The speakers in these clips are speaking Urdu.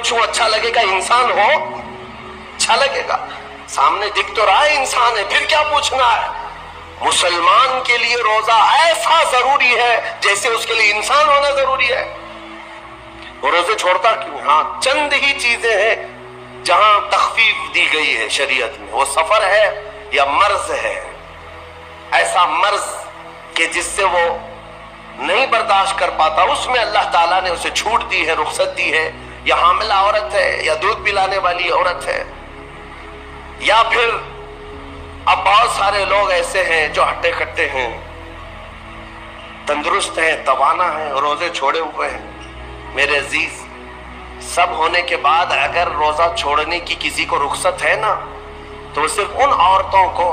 پوچھوں اچھا لگے گا؟ انسان ہو اچھا لگے گا؟ سامنے دکھ تو رہا ہے انسان ہے، پھر کیا پوچھنا ہے؟ مسلمان کے لیے روزہ ایسا ضروری ہے جیسے اس کے لیے انسان ہونا ضروری ہے۔ وہ روزے چھوڑتا کیوں؟ ہاں چند ہی چیزیں ہیں جہاں تخفیف دی گئی ہے شریعت میں، وہ سفر ہے یا مرض ہے، ایسا مرض کہ جس سے وہ نہیں برداشت کر پاتا، اس میں اللہ تعالیٰ نے اسے چھوٹ دی ہے، رخصت دی ہے، یا حاملہ عورت ہے یا دودھ پلانے والی عورت ہے، یا پھر اب بہت سارے لوگ ایسے ہیں جو ہٹے کٹے ہیں، تندرست ہیں، توانا ہیں، روزے چھوڑے ہوئے ہیں۔ میرے عزیز، سب ہونے کے بعد اگر روزہ چھوڑنے کی کسی کو رخصت ہے نا، تو صرف ان عورتوں کو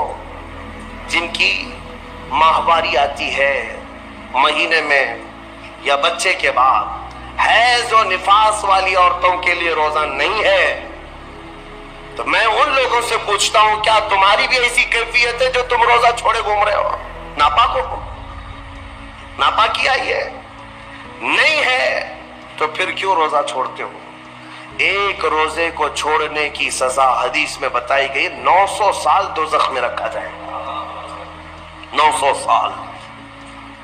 جن کی ماہواری آتی ہے مہینے میں یا بچے کے بعد، حیض و نفاس والی عورتوں کے لیے روزہ نہیں ہے۔ تو میں ان لوگوں سے پوچھتا ہوں، کیا تمہاری بھی ایسی کیفیت ہے جو تم روزہ چھوڑے گھوم رہے ہو؟ ناپاک ہو؟ ناپاکی آئی ہے؟ نہیں ہے تو پھر کیوں روزہ چھوڑتے ہو؟ ایک روزے کو چھوڑنے کی سزا حدیث میں بتائی گئی 900 سال دوزخ میں رکھا جائے گا۔ 900 سال۔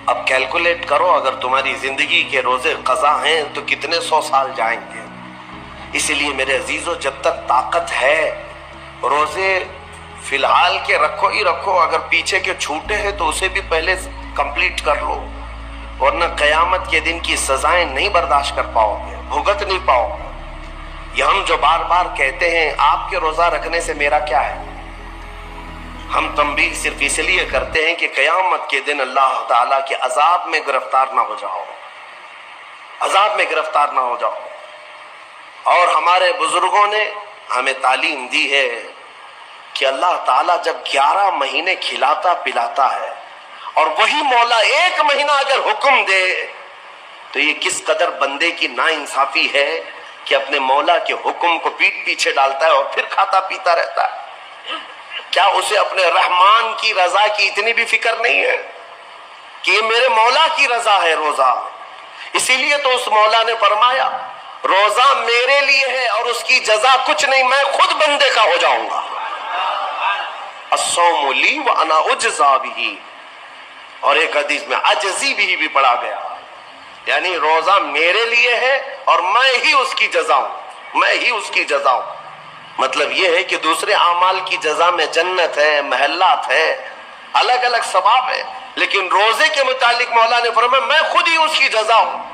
اب کیلکولیٹ کرو، اگر تمہاری زندگی کے روزے قضا ہیں تو کتنے 100 سال جائیں گے۔ اسی لیے میرے عزیزو، جب تک طاقت ہے روزے فی الحال کے رکھو ہی رکھو، اگر پیچھے کے چھوٹے ہیں تو اسے بھی پہلے کمپلیٹ کر لو، ورنہ قیامت کے دن کی سزائیں نہیں برداشت کر پاؤ گے، بھگت نہیں پاؤ گے۔ یہ ہم جو بار بار کہتے ہیں آپ کے روزہ رکھنے سے میرا کیا ہے، ہم تنبیہ صرف اس لیے کرتے ہیں کہ قیامت کے دن اللہ تعالیٰ کے عذاب میں گرفتار نہ ہو جاؤ، عذاب میں گرفتار نہ ہو جاؤ۔ اور ہمارے بزرگوں نے ہمیں تعلیم دی ہے کہ اللہ تعالیٰ جب 11 مہینے کھلاتا پلاتا ہے، اور وہی مولا ایک مہینہ اگر حکم دے تو یہ کس قدر بندے کی ناانصافی ہے کہ اپنے مولا کے حکم کو پیٹ پیچھے ڈالتا ہے اور پھر کھاتا پیتا رہتا ہے۔ کیا اسے اپنے رحمان کی رضا کی اتنی بھی فکر نہیں ہے کہ یہ میرے مولا کی رضا ہے روزہ؟ اسی لیے تو اس مولا نے فرمایا روزہ میرے لیے ہے اور اس کی جزا کچھ نہیں، میں خود بندے کا ہو جاؤں گا۔ الصوم لی وانا اجزا بہ، اور ایک حدیث میں اجزی بھی پڑھا گیا، یعنی روزہ میرے لیے ہے اور میں ہی اس کی جزا ہوں، میں ہی اس کی جزا ہوں۔ مطلب یہ ہے کہ دوسرے اعمال کی جزا میں جنت ہے، محلات ہے، الگ الگ ثواب ہے، لیکن روزے کے متعلق مولا نے فرمایا میں خود ہی اس کی جزا ہوں۔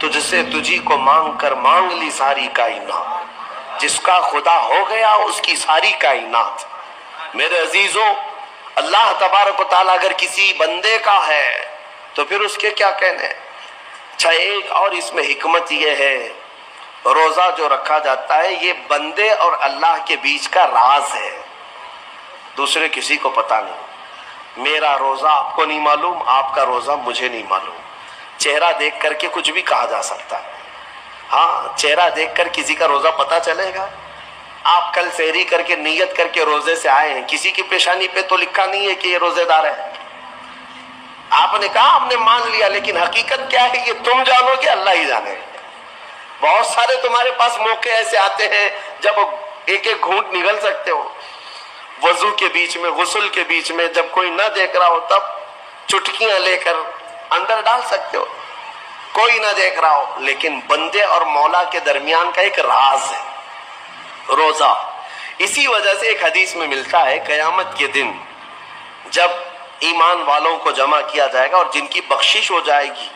تجھ سے تجھی کو مانگ کر مانگ لی ساری کائنات، جس کا خدا ہو گیا اس کی ساری کائنات۔ میرے عزیزوں، اللہ تبارک و تعالیٰ اگر کسی بندے کا ہے تو پھر اس کے کیا کہنے۔ اچھا، ایک اور اس میں حکمت یہ ہے، روزہ جو رکھا جاتا ہے یہ بندے اور اللہ کے بیچ کا راز ہے، دوسرے کسی کو پتہ نہیں۔ میرا روزہ آپ کو نہیں معلوم، آپ کا روزہ مجھے نہیں معلوم۔ چہرہ دیکھ کر کے کچھ بھی کہا جا سکتا ہے، ہاں چہرہ دیکھ کر کسی کا روزہ پتہ چلے گا۔ آپ کل سحری کر کے نیت کر کے روزے سے آئے ہیں، کسی کی پیشانی پہ تو لکھا نہیں ہے کہ یہ روزے دار ہے، آپ نے کہا آپ نے مان لیا، لیکن حقیقت کیا ہے یہ تم جانو گے، اللہ ہی جانے۔ بہت سارے تمہارے پاس موقع ایسے آتے ہیں جب ایک ایک گھونٹ نگل سکتے ہو، وضو کے بیچ میں، غسل کے بیچ میں، جب کوئی نہ دیکھ رہا ہو تب چٹکیاں لے کر اندر ڈال سکتے ہو، کوئی نہ دیکھ رہا ہو۔ لیکن بندے اور مولا کے درمیان کا ایک راز ہے روزہ۔ اسی وجہ سے ایک حدیث میں ملتا ہے قیامت کے دن جب ایمان والوں کو جمع کیا جائے گا اور جن کی بخشش ہو جائے گی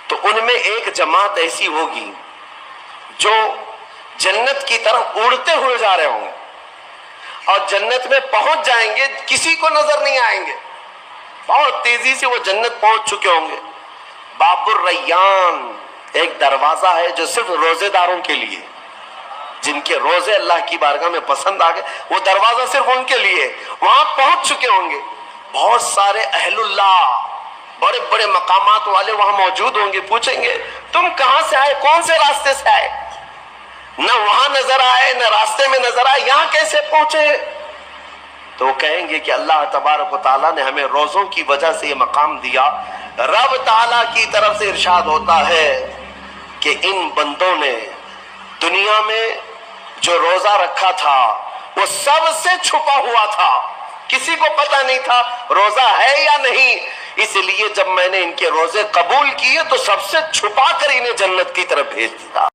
تو ان میں ایک جماعت ایسی ہوگی جو جنت کی طرف اڑتے ہوئے جا رہے ہوں گے اور جنت میں پہنچ جائیں گے، کسی کو نظر نہیں آئیں گے، بہت تیزی سے وہ جنت پہنچ چکے ہوں گے۔ باب الریان ایک دروازہ ہے جو صرف روزے داروں کے لیے، جن کے روزے اللہ کی بارگاہ میں پسند آ گئے، وہ دروازہ صرف ان کے لیے، وہاں پہنچ چکے ہوں گے۔ بہت سارے اہل اللہ، بڑے بڑے مقامات والے وہاں موجود ہوں گے، پوچھیں گے تم کہاں سے آئے، کون سے راستے سے آئے؟ نہ وہاں نظر آئے نہ راستے میں نظر آئے، یہاں کیسے پہنچے؟ تو وہ کہیں گے کہ اللہ تبارک و تعالیٰ نے ہمیں روزوں کی وجہ سے یہ مقام دیا۔ رب تعالیٰ کی طرف سے ارشاد ہوتا ہے کہ ان بندوں نے دنیا میں جو روزہ رکھا تھا وہ سب سے چھپا ہوا تھا، کسی کو پتہ نہیں تھا روزہ ہے یا نہیں، اس لیے جب میں نے ان کے روزے قبول کیے تو سب سے چھپا کر انہیں جنت کی طرف بھیج دیا۔